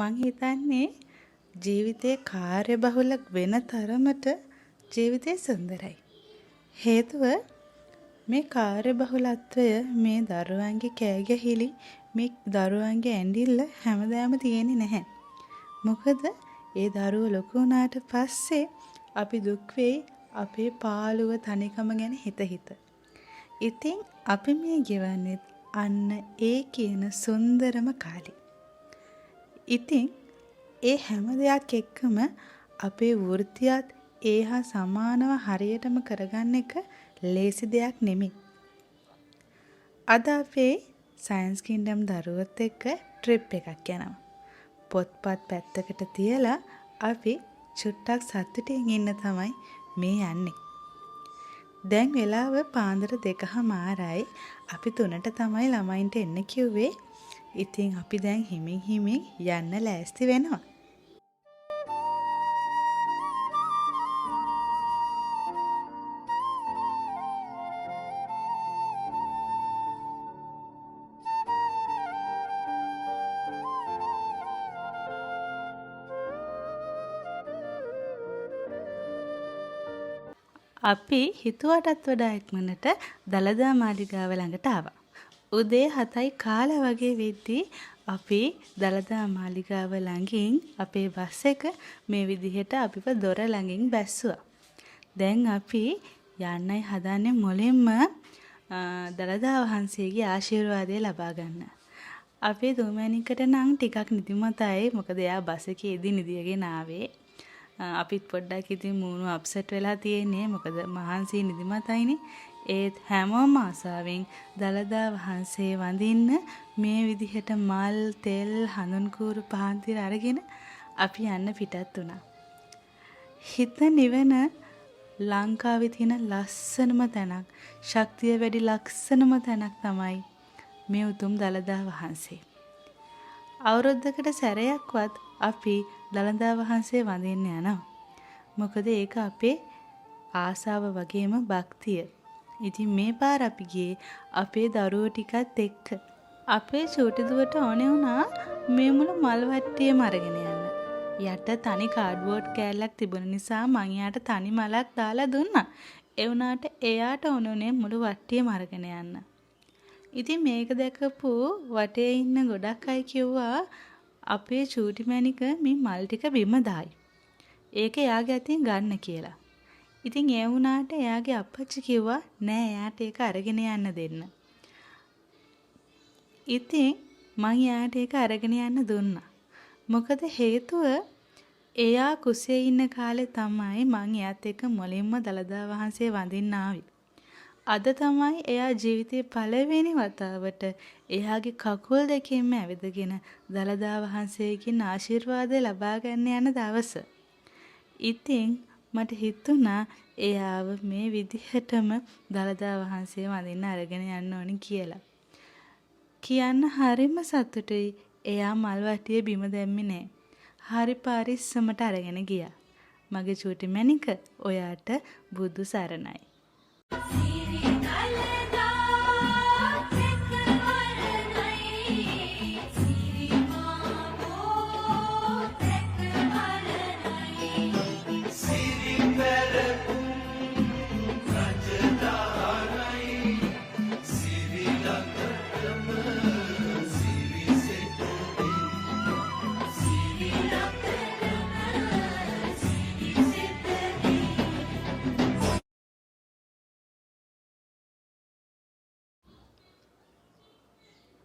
මං හිතන්නේ ජීවිතේ කාර්යබහුල වෙන තරමට ජීවිතේ සුන්දරයි. හේතුව මේ කාර්යබහුලත්වය මේ දරුවන්ගේ කෑගැහිලි මේ දරුවන්ගේ ඇඬිල්ල හැමදාම තියෙන්නේ නැහැ. මොකද ඒ දරුවෝ ලොකු වුණාට පස්සේ අපි දුක් වෙයි අපේ පාළුව තනිකම ගැන හිත හිත. ඉතින් අපි මේ ගෙවන්නේ අන්න ඒ කියන සුන්දරම කාලේ. ඉතින් ඒ හැම දෙයක් එක්කම අපේ වෘත්තියත් ඒ හා සමානව හරියටම කරගන්න එක ලේසි දෙයක් නෙමෙයි. අද අපේ සයන්ස් කින්ඩම් දරුවොත් එක්ක ට්‍රිප් එකක් යනවා. පොත්පත් පැත්තකට තියලා අපි චුට්ටක් සතුටින් ඉන්න තමයි මේ යන්නේ. දැන් වෙලාව පාන්දර 2:00යි. අපි 3ට තමයි ළමයින්ට එන්න කිව්වේ. ඉතින් අපි දැන් හිමින් යන්න ලෑස්ති වෙනවා. අපි හිතුවටත් වඩා ඉක්මනට දලදා මාලිගාව ළඟට ආවා. උදේ 7යි කාලා වගේ වෙද්දී අපි දලදා මාලිගාව ළඟින් අපේ බස් එක මේ විදිහට අපිව දොර ළඟින් බැස්සුවා. දැන් අපි යන්නයි හදන්නේ මුලින්ම දලදා වහන්සේගේ ආශිර්වාදය ලබා ගන්න. අපේ දුමැණිකට නම් ටිකක් නිදිමතයි. මොකද එයා බස් එකේදී නිදියගෙන ආවේ. අපිත් පොඩ්ඩක් ඉතින් මූණු අප්සෙට් වෙලා තියෙන්නේ. මොකද මහන්සි නිදිමතයිනේ. ඒත් හැමෝම ආසාවෙන් දලදා වහන්සේ වඳින්න මේ විදිහට මල්, තෙල්, හඳුන් කූරු පහන්තිර අරගෙන අපි යන්න පිටත් වුණා. හිත නිවන ලංකාවේ තියෙන ලස්සනම තැනක්, ශක්තිය වැඩි ලස්සනම තැනක් තමයි මේ උතුම් දලදා වහන්සේ. අවුරුද්දකට සැරයක්වත් අපි දලදා වහන්සේ වඳින්න යනවා. මොකද ඒක අපේ ආසාව වගේම භක්තිය. ඉතින් මේ පාර අපි ගියේ අපේ දරුවෝ ටිකත් එක්ක. අපේ චූටි දුවට ඕනේ වුණා මේ මුළු මල් වට්ටියම අරගෙන යන්න. යට තනි කාඩ්බෝඩ් කෑල්ලක් තිබුණ නිසා මං එයාට තනි මලක් දාලා දුන්නා. ඒ වුණාට එයාට ඕනුනේ මුළු වට්ටියම අරගෙන යන්න. ඉතින් මේක දැකපු වටේ ඉන්න ගොඩක් අය කිව්වා අපේ චූටි මැණික මේ මල් ටික බිම දායි. ඒක එයාගේ අතින් ගන්න කියලා. ඉතින් ඒ වුණාට එයාගේ අප්පච්චි කිව්වා නෑ එයාට ඒක අරගෙන යන්න දෙන්න. ඉතින් මං එයාට ඒක අරගෙන යන්න දුන්නා. මොකද හේතුව එයා කුසේ ඉන්න කාලේ තමයි මං එයාත් එක්ක මුලින්ම දලදා වහන්සේ වඳින්න ආවේ. අද තමයි එයා ජීවිතේ පළවෙනි වතාවට එයාගේ කකුල් දෙකෙන්ම ඇවිදගෙන දලදා වහන්සේගෙන් ආශිර්වාද ලබා ගන්න යන දවස. ඉතින් මට හිතුණා එයාව මේ විදිහටම දලදා වහන්සේ වඳින්න අරගෙන යන්න ඕනි කියලා. කියන්න හරිම සතුටුයි. එයා මල් වට්ටිය බිම දැම්මේ නෑ. හරි පරිස්සමට අරගෙන ගියා. මගේ චූටි මැණික ඔයාට බුදු සරණයි.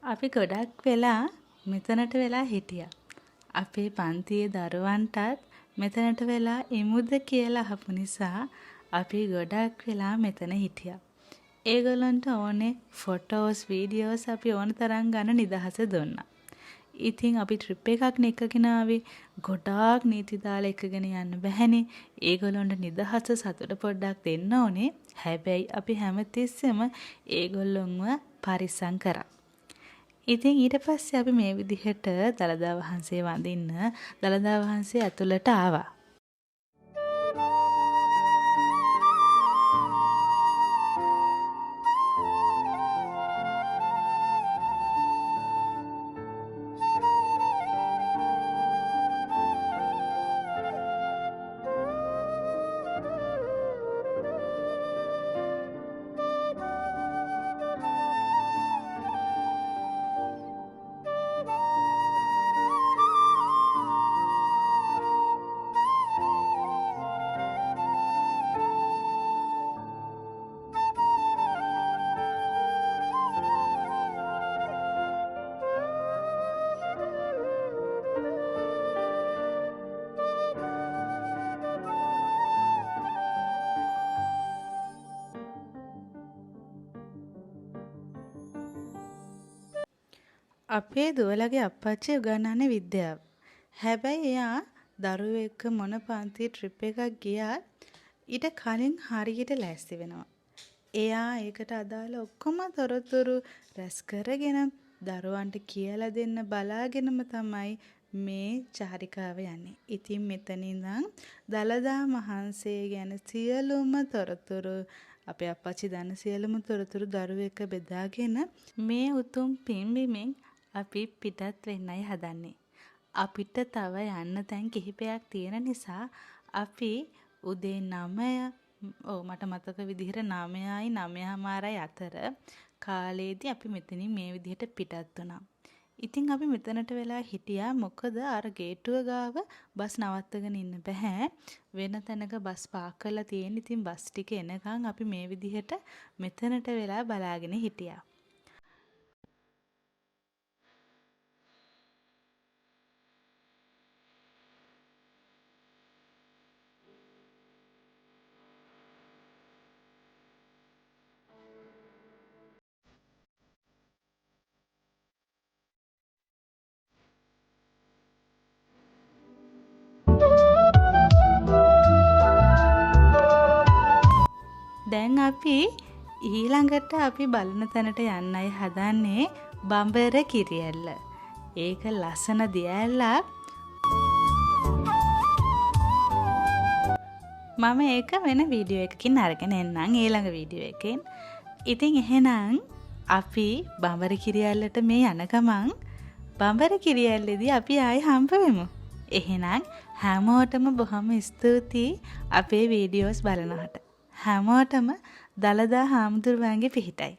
අපි ගොඩක් වෙලා මෙතනට වෙලා හිටියා. අපේ පන්තියේ දරුවන්ටත් මෙතනට වෙලා ඉමුද කියලා අහපු නිසා අපි ගොඩක් වෙලා මෙතන හිටියා. ඒගොල්ලන්ට ඕනේ ෆොටෝස්, වීඩියෝස් අපි ඕන තරම් ගන්න නිදහස දුන්නා. ඉතින් අපි ට්‍රිප් එකක් නෙකගෙන ආවේ. ගොඩාක් නීති දාලා එකගෙන යන්න බැහැනේ. ඒගොල්ලන්ට නිදහස සතුට පොඩ්ඩක් දෙන්න ඕනේ. හැබැයි අපි හැමතිස්සෙම ඒගොල්ලොන්ව පරිස්සම් කරා. ඉතින් ඊට පස්සේ අපි මේ විදිහට දලදා වහන්සේ වඳින්න දලදා වහන්සේ ඇතුළට ආවා. අපේ දුවලගේ අප්පච්චි උගන්වන්නේ විද්‍යාව. හැබැයි එයා දරුවෝ එක්ක මොන පන්ති ට්‍රිප් එකක් ගියත් ඊට කලින් හරියට ලෑස්ති වෙනවා. එයා ඒකට අදාළ ඔක්කොම තොරතුරු රැස් කරගෙන දරුවන්ට කියලා දෙන්න බලාගෙනම තමයි මේ චාරිකාව යන්නේ. ඉතින් මෙතන ඉඳන් දළදා මහන්සිය ගැන සියලුම තොරතුරු අපේ අප්පච්චි දන්න සියලුම තොරතුරු දරුවෝ එක්ක බෙදාගෙන මේ උතුම් පින්බිමෙන් අපි පිටත් වෙන්නයි හදන්නේ. අපිට තව යන්න තැන් කිහිපයක් තියෙන නිසා අපි උදේ 9 මට මතක විදිහට 9යි 9:00මාරයි අතර කාලේදී අපි මෙතනින් මේ විදිහට පිටත් වුණා. ඉතින් අපි මෙතනට වෙලා හිටියා මොකද අර ගේට්ටුව ගාව බස් නවත්තගෙන ඉන්න බෑ. වෙන තැනක බස් පාක් කරලා තියෙන. ඉතින් බස් ටික එනකන් අපි මේ විදිහට මෙතනට වෙලා බලාගෙන හිටියා. දැන් අපි ඊළඟට අපි බලන තැනට යන්නයි හදන්නේ බඹර කිරියැල්ල. ඒක ලස්සන දියැලක්. මම ඒක වෙන වීඩියෝ එකකින් අරගෙන එන්නම් ඊළඟ වීඩියෝ එකෙන්. ඉතින් එහෙනම් අපි බඹර කිරියැල්ලට මේ යන ගමන් බඹර කිරියැල්ලේදී අපි ආයි හම්බ වෙමු. එහෙනම් හැමෝටම බොහොම ස්තුතියි අපේ වීඩියෝස් බලනවට. හැමෝටම දළදා හාමුදුරුවන්ගේ පිහිටයි.